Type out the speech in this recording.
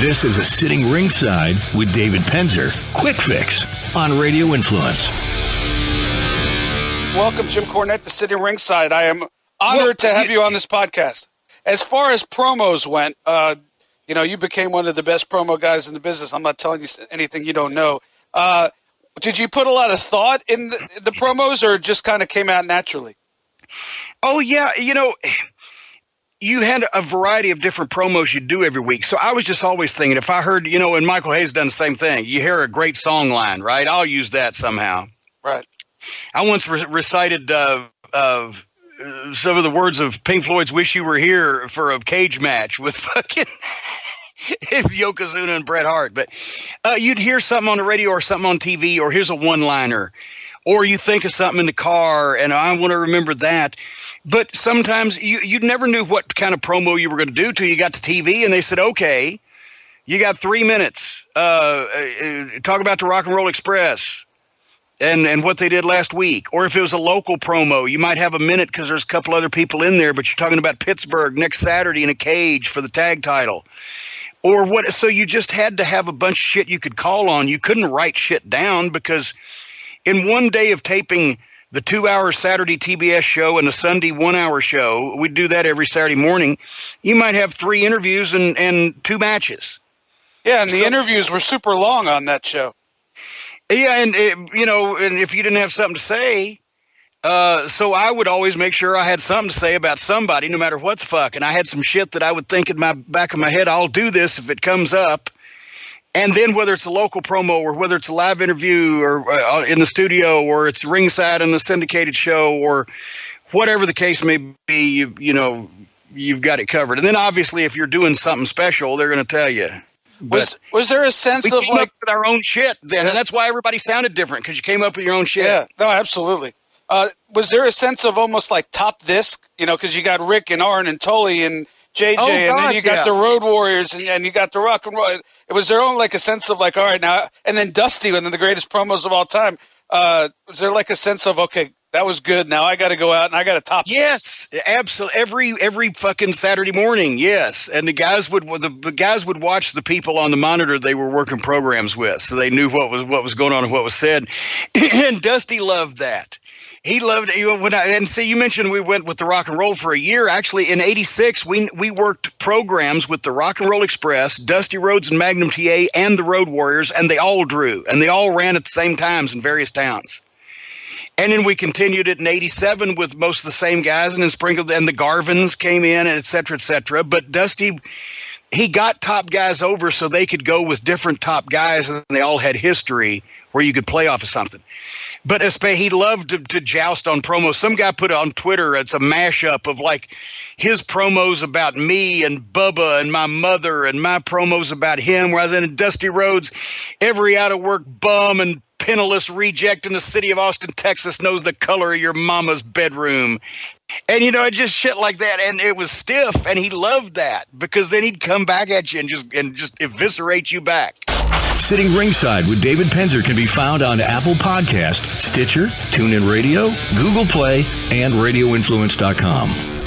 This is a Sitting Ringside with David Penzer. Quick Fix on Radio Influence. Welcome, Jim Cornette, to Sitting Ringside. I am honored to have you on this podcast. As far as promos went, you became one of the best promo guys in the business. I'm not telling you anything you don't know. Did you put a lot of thought in the promos, or just kind of came out naturally? Oh, yeah. You had a variety of different promos you do every week. So I was just always thinking, if I heard, and Michael Hayes done the same thing, you hear a great song line, right? I'll use that somehow. Right. I once recited some of the words of Pink Floyd's Wish You Were Here for a cage match with fucking Yokozuna and Bret Hart. But you'd hear something on the radio or something on TV, or here's a one-liner, or you think of something in the car, and I want to remember that. But sometimes you never knew what kind of promo you were going to do till you got to TV, and they said, okay, you got 3 minutes. Talk about the Rock and Roll Express and what they did last week. Or if it was a local promo, you might have a minute because there's a couple other people in there, but you're talking about Pittsburgh next Saturday in a cage for the tag title. Or what? So you just had to have a bunch of shit you could call on. You couldn't write shit down, because in one day of taping the 2-hour Saturday TBS show and a Sunday 1-hour show, we'd do that every Saturday morning, you might have 3 interviews and 2 matches. Yeah, and the interviews were super long on that show. Yeah, and if you didn't have something to say, so I would always make sure I had something to say about somebody, no matter what the fuck. And I had some shit that I would think in my back of my head, I'll do this if it comes up. And then whether it's a local promo or whether it's a live interview or in the studio, or it's ringside on a syndicated show, or whatever the case may be, you've got it covered. And then obviously if you're doing something special, they're going to tell you. Was there a sense we of came up with our own shit then, and that's why everybody sounded different, because you came up with your own shit. Yeah, no, absolutely. Was there a sense of almost like top disc, because you got Rick and Arn and Tully and JJ, and then you got the Road Warriors, and you got the Rock and Roll. Was there only like a sense of like, all right, now, and then Dusty, one of the greatest promos of all time. Was there like a sense of, okay, that was good, now I got to go out and I got to top? Yes, absolutely. Every fucking Saturday morning, yes. And the guys would watch the people on the monitor they were working programs with, so they knew what was going on and what was said. And Dusty loved that. He loved it. And see, you mentioned we went with the Rock and Roll for a year. Actually, in '86, we worked programs with the Rock and Roll Express, Dusty Rhodes and Magnum TA, and the Road Warriors, and they all drew, and they all ran at the same times in various towns. And then we continued it in '87 with most of the same guys, and then sprinkled, and the Garvins came in, and et cetera, et cetera. But Dusty, he got top guys over so they could go with different top guys, and they all had history where you could play off of something. But he loved to joust on promos. Some guy put it on Twitter, it's a mashup of like his promos about me and Bubba and my mother, and my promos about him, where I was in Dusty Rhodes, every out-of-work bum and penniless reject in the city of Austin, Texas knows the color of your mama's bedroom. And, just shit like that. And it was stiff, and he loved that, because then he'd come back at you and just eviscerate you back. Sitting Ringside with David Penzer can be found on Apple Podcast, Stitcher, TuneIn Radio, Google Play, and RadioInfluence.com.